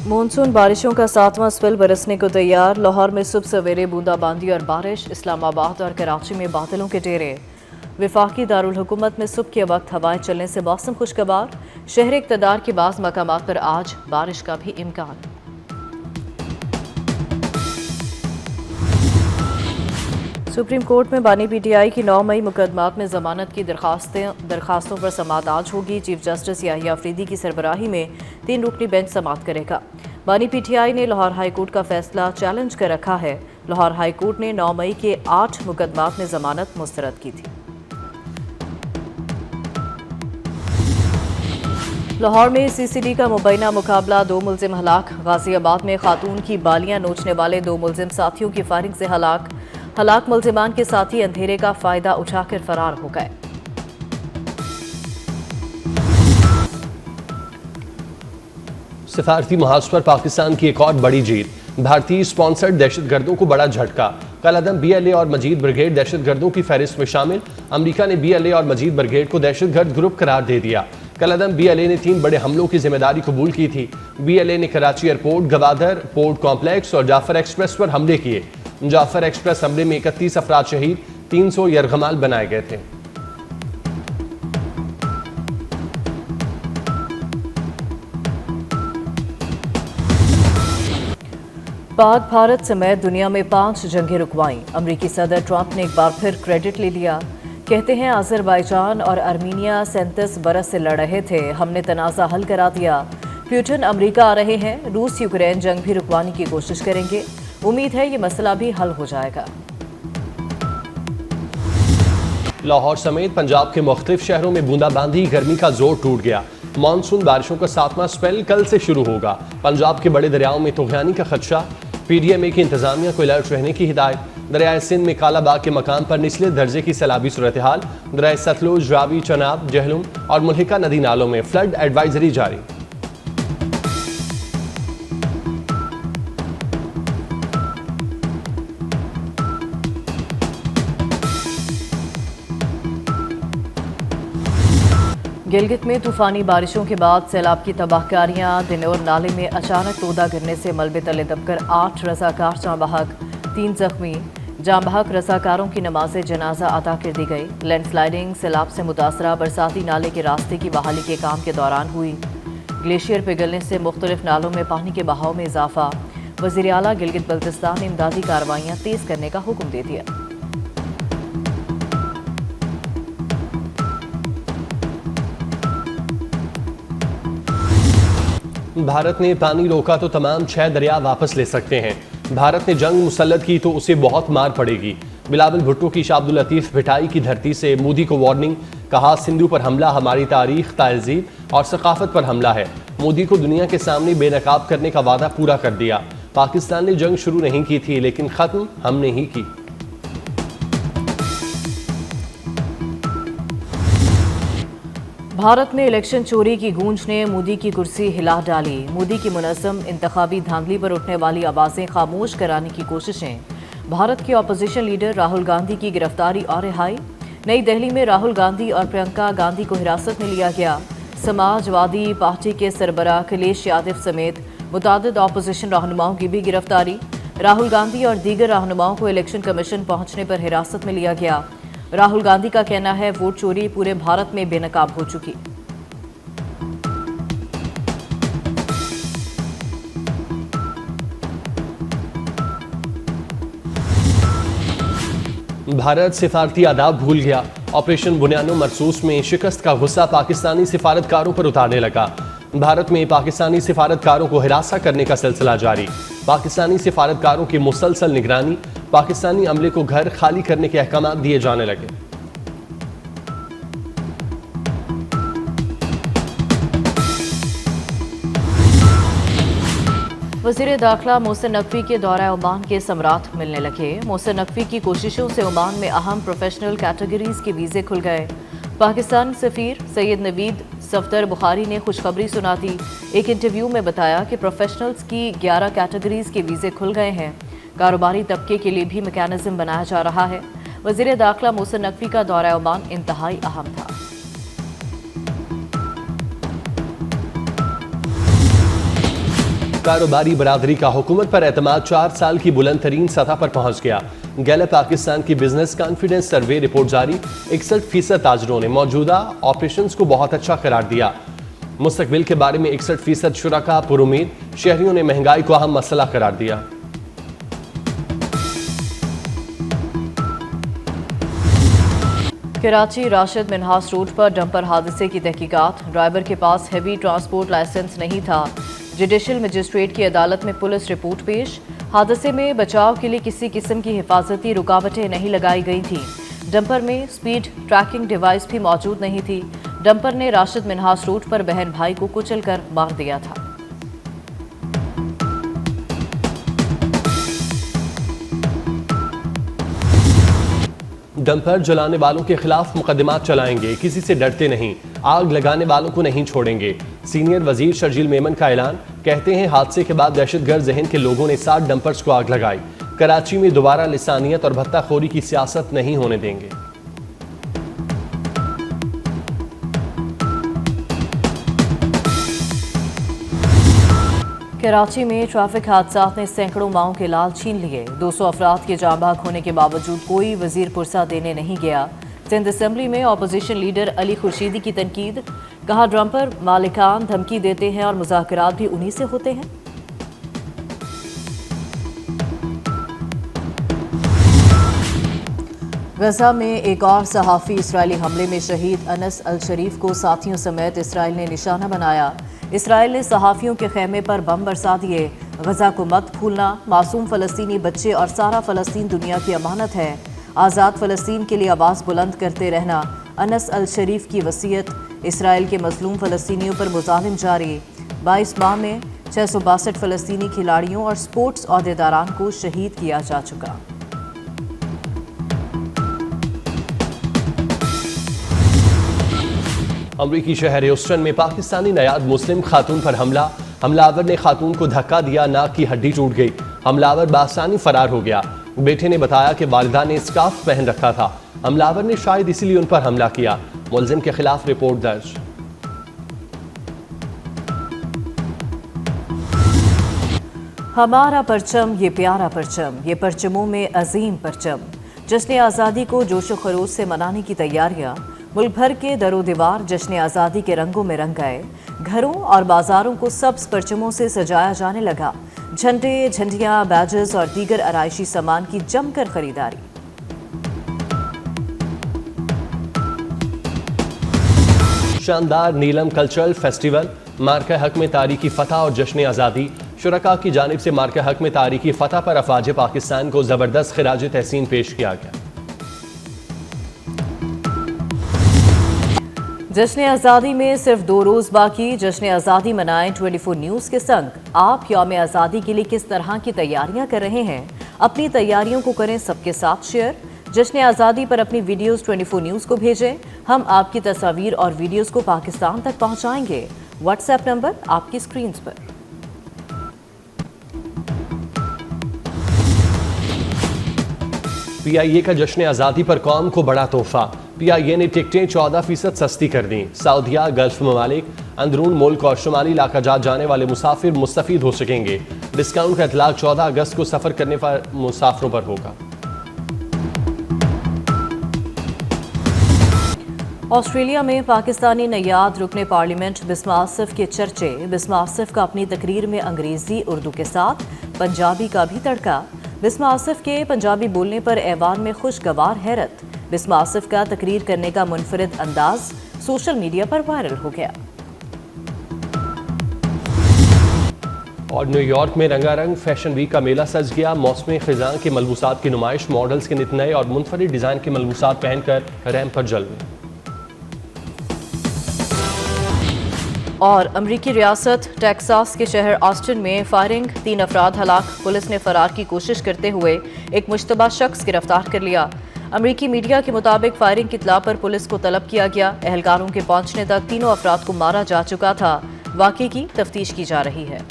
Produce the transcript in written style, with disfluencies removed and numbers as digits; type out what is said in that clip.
Monsoon बारिशों का 7वां spell बरसने को तैयार। लाहौर में सुबह सवेरे बूंदाबांदी और बारिश। इस्लामाबाद और कराची में बादलों के डेरे। विफाकी दारुल हुकूमत में सुबह के वक्त हवाएं चलने से मौसम खुशगवार। शहर इक़्तिदार के बाज़ मकामात पर आज बारिश का भी इम्कान। सुप्रीम कोर्ट में बानी पीटीआई की 9 मई मुकदमात में जमानत की दरखास्तों पर समाअत आज होगी। चीफ जस्टिस याहिया अफरीदी की सरबराही में 3 रुकनी बेंच समाअत करेगा। बानी पीटीआई ने लाहौर हाई कोर्ट का फैसला चैलेंज कर रखा है। लाहौर हाई कोर्ट ने 9 मई के 8 मुकदमात में जमानत मुस्तरद की थी। लाहौर में सीसीडी का मुबैना मुकाबला, 2 मुलजिम हलाक। गाजियाबाद में खातून की बालियां नोचने वाले 2 मुलजिम साथियों की फायरिंग से हलाक मुलजिमान के साथी अंधेरे का फायदा उठाकर फरार हो गए। सिफारती महाज पर पाकिस्तान की एक और बड़ी जीत। भारतीय स्पॉन्सर्ड दहशतगर्दों को बड़ा झटका। कलअदम बीएलए और मजीद ब्रिगेड दहशतगर्दों की फहरिस्त में शामिल। अमेरिका ने बीएलए और मजीद ब्रिगेड को दहशतगर्द ग्रुप करार दे दिया। कलअदम बीएलए ने 3 बड़े हमलों की जिम्मेदारी कबूल की थी। बीएलए ने Karachi airport, Gwadar port complex और जाफर एक्सप्रेस पर हमले किए। जाफर एक्सप्रेस हमले में 31 अफराद शहीद, 300 यरगमाल बनाए गए थे। पाक भारत समेत दुनिया में 5 जंगें रुकवाईं। अमरीकी सदर ट्रंप ने एक बार फिर क्रेडिट ले लिया। कहते हैं अजरबैजान और आर्मीनिया 37 बरस से लड़ रहे थे, हमने तनाज़ा हल करा दिया। पुतिन अमरीका आ रहे हैं, रूस यूक्रेन जंग भी रुकवाने की कोशिश करेंगे। उम्मीद है ये मसला भी हल हो जाएगा। लाहौर समेत पंजाब के मुख्तलिफ शहरों में बूंदाबांदी, गर्मी का जोर टूट गया। मानसून बारिशों का 7वां स्पेल कल से शुरू होगा। पंजाब के बड़े दरियाओं में तूफानी का खदशा। पीडीएमए की इंतजामिया को अलर्ट रहने की हिदायत। दरियाए सिंध में कालाबाग के मकान पर निचले दर्जे की सैलाबी सूरत हाल। दरियाए सतलुज, रावी, चनाब, जहलुम और मुल्हिका नदी नालों में फ्लड एडवाइजरी जारी। गिलगित में तूफानी बारिशों के बाद सैलाब की तबाहकारियां। दिनौर नाले में अचानक तोदा गिरने से मलबे तले दबकर 8 रजाकार जाँ बहक, 3 जख्मी। जाँ बहक रजाकारों की नमाज जनाजा अदा कर दी गई। लैंडस्लाइडिंग सैलाब से मुतासरा बरसाती नाले के रास्ते की बहाली के काम के दौरान हुई। ग्लेशियर पिघलने से मुख्तलिफ नालों में पानी के बहाव में इजाफा। वज़ीर आला गिलगित बल्तिस्तान ने इमदादी कार्रवाइयाँ तेज़ करने का हुक्म दे दिया। भारत ने पानी रोका तो तमाम 6 दरिया वापस ले सकते हैं। भारत ने जंग मुसल्लत की तो उसे बहुत मार पड़ेगी। बिलावल भुट्टो की शाह अब्दुल लतीफ भिटाई की धरती से मोदी को वार्निंग। कहा, सिंधु पर हमला हमारी तारीख, तहजीब और सकाफत पर हमला है। मोदी को दुनिया के सामने बेनकाब करने का वादा पूरा कर दिया। पाकिस्तान ने जंग शुरू नहीं की थी, लेकिन ख़त्म हमने ही की। भारत में इलेक्शन चोरी की गूंज ने मोदी की कुर्सी हिला डाली। मोदी की मुनज़्ज़म इंतखाबी धांधली पर उठने वाली आवाज़ें खामोश कराने की कोशिशें। भारत के अपोजिशन लीडर राहुल गांधी की गिरफ्तारी और रिहाई। नई दिल्ली में राहुल गांधी और प्रियंका गांधी को हिरासत में लिया गया। समाजवादी पार्टी के सरबराह अखिलेश यादव समेत मुतादिद अपोजिशन रहनुमाओं की भी गिरफ्तारी। राहुल गांधी और दीगर रहनुमाओं को इलेक्शन कमीशन पहुंचने पर हिरासत में लिया गया। राहुल गांधी का कहना है वोट चोरी पूरे भारत में बेनकाब हो चुकी। भारत सिफारती आदाब भूल गया। ऑपरेशन बुनियानो मरसूस में शिकस्त का गुस्सा पाकिस्तानी सिफारतकारों पर उतारने लगा। भारत में पाकिस्तानी सिफारतकारों को हिरासा करने का सिलसिला जारी। पाकिस्तानी सिफारतकारों की मुसलसल निगरानी। पाकिस्तानी अमले को घर खाली करने के अहकाम दिए जाने लगे। वज़ीर दाखिला मोहसिन नकवी के दौरा ओमान के समरात मिलने लगे। मोहसिन नकवी की कोशिशों से ओमान में अहम प्रोफेशनल कैटेगरीज के वीज़े खुल गए। पाकिस्तान सफ़ीर सैयद नवीद सफदर बुखारी ने खुशखबरी सुना दी। एक इंटरव्यू में बताया कि प्रोफेशनल्स की 11 कैटेगरीज के वीज़े खुल गए हैं। कारोबारी तबके के लिए भी मैकेनिज्म बनाया जा रहा है। वज़ीर दाखिला मोहसिन नकवी का दौरा ओमान इंतहाई अहम था। कारोबारी बरादरी का हुकूमत पर एतमाद 4 साल की बुलंद तरीन सतह पर पहुंच गया। गैलप पाकिस्तान की बिजनेस कॉन्फिडेंस सर्वे रिपोर्ट जारी, 61% ताजरों ने मौजूदा ऑपरेशंस को बहुत अच्छा करार दिया। मुस्तकबिल के बारे में 61% शुरका पुरुमीद, शहरियों ने महंगाई को अहम मसला करार दिया। कराची राशिद मिन्हास रोड पर डंपर हादसे की तहकीकात, ड्राइवर के पास हैवी ट्रांसपोर्ट लाइसेंस नहीं था। जुडिशल मजिस्ट्रेट की अदालत में पुलिस रिपोर्ट पेश। हादसे में बचाव के लिए किसी किस्म की हिफाजती रुकावटें नहीं लगाई गई थी। डंपर में स्पीड ट्रैकिंग डिवाइस भी मौजूद नहीं थी। डंपर ने राशिद मिन्हास रोड पर बहन भाई को कुचलकर मार दिया था। डंपर जलाने वालों के खिलाफ मुकदमात चलाएंगे, किसी से डरते नहीं, आग लगाने वालों को नहीं छोड़ेंगे। सीनियर वजीर शर्जील मेमन का ऐलान, कहते हैं हादसे के बाद दहशतगर्द जहन के लोगों ने 7 डंपर्स को आग लगाई। कराची में दोबारा लिसानियत और भत्ताखोरी की सियासत नहीं होने देंगे। कराची में ट्रैफिक हादसात ने सैकड़ों माओं के लाल छीन लिए। 200 अफराद के जाँ भाग होने के बावजूद कोई वजीर पुरसा देने नहीं गया। सिंध असम्बली में अपोजिशन लीडर अली खुर्शीदी की तनकीद, कहा डंपर मालिकान धमकी देते हैं और मुज़ाकरात भी उन्हीं से होते हैं। गजा में एक और सहाफ़ी इसराइली हमले में शहीद अनस अल शरीफ को साथियों समेत इसराइल ने निशाना बनाया। इसराइल ने सहाफ़ियों के खेमे पर बम बरसा दिए। गजा को मत भूलना, मासूम फ़लस्तीनी बच्चे और सारा फ़लस्तीन दुनिया की अमानत है। आज़ाद फ़लस्तीन के लिए आवाज़ बुलंद करते रहना, अनस अल शरीफ की वसीयत। इसराइल के मज़लूम फ़लस्तीनियों पर मुज़ालिम जारी। 22 माह में 662 फ़लस्तीनी खिलाड़ियों और स्पोर्ट्स अहदेदारान को शहीद किया जा चुका। अमरीकी शहर ह्यूस्टन में पाकिस्तानी नयाद मुस्लिम खातून पर हमला, हमलावर ने खातून को धक्का दिया, नाक की हड्डी टूट गई। हमलावर बासानी फरार हो गया। बेटे ने बताया कि वालिदा ने स्कार्फ पहन रखा था। हमलावर ने शायद इसीलिए उन पर हमला किया। मुलजिम के खिलाफ रिपोर्ट दर्ज। हमारा परचम ये प्यारा परचम, ये परचमों में अजीम परचम। जश्न आज़ादी को जोशो खरोश से मनाने की तैयारियां, मुल्क भर के दरो दीवार जश्न आज़ादी के रंगों में रंग गए। घरों और बाजारों को सब्ज परचमों से सजाया जाने लगा। झंडे, झंडियां, बैजेस और दीगर आराइशी सामान की जमकर खरीदारी। शानदार नीलम कल्चरल फेस्टिवल, मार्का हक में तारीखी फतह और जश्न आज़ादी। शुरका की जानिब से मार्का हक में तारीखी फतह पर अफवाज पाकिस्तान को ज़बरदस्त खिराज तहसीन पेश किया गया। जश्न आज़ादी में सिर्फ 2 रोज़ बाकी। जश्न आज़ादी मनाएं 24 न्यूज़ के संग। आप यौम आज़ादी के लिए किस तरह की तैयारियां कर रहे हैं? अपनी तैयारियों को करें सबके साथ शेयर। जश्न आज़ादी पर अपनी वीडियोस 24 न्यूज़ को भेजें। हम आपकी तस्वीर और वीडियोस को पाकिस्तान तक पहुंचाएंगे। व्हाट्सएप नंबर आपकी स्क्रीन पर। PIA का जश्न आज़ादी पर कौम को बड़ा तोहफा। PIA ने टिकटें 14% सस्ती कर दी। सऊदिया, गल्फ ममालिक, अंदरून मुल्क और शुमाली इलाका जाने वाले मुसाफिर मुस्तफीद हो सकेंगे। डिस्काउंट का इतलाक 14 अगस्त को सफ़र करने पर मुसाफिरों पर होगा। ऑस्ट्रेलिया में पाकिस्तानी नयाद रुकने पार्लियामेंट बिस्मा आसिफ के चर्चे। बिस्मा आसिफ का अपनी तकरीर में अंग्रेजी, उर्दू के साथ पंजाबी का भी तड़का। बिस्मा आसिफ के पंजाबी बोलने पर ऐवान में खुशगवार हैरत। बिस्मा आसिफ का तकरीर करने का मुनफरिद अंदाज सोशल मीडिया पर वायरल हो गया। और न्यूयॉर्क में रंगारंग फैशन वीक का मेला सज गया। मौसम खिजां के मलबूसात की नुमाइश, मॉडल्स के नित नए और मुनफरिद डिज़ाइन के मलबूसात पहनकर रैंप पर जलवे। और अमरीकी रियासत टेक्सास के शहर ऑस्टिन में फायरिंग, 3 अफराद हलाक। पुलिस ने फरार की कोशिश करते हुए एक मुश्तबा शख्स गिरफ्तार कर लिया। अमरीकी मीडिया के मुताबिक फायरिंग की इत्ला पर पुलिस को तलब किया गया। एहलकारों के पहुंचने तक तीनों अफराद को मारा जा चुका था। वाक़े की तफ्तीश की जा रही है।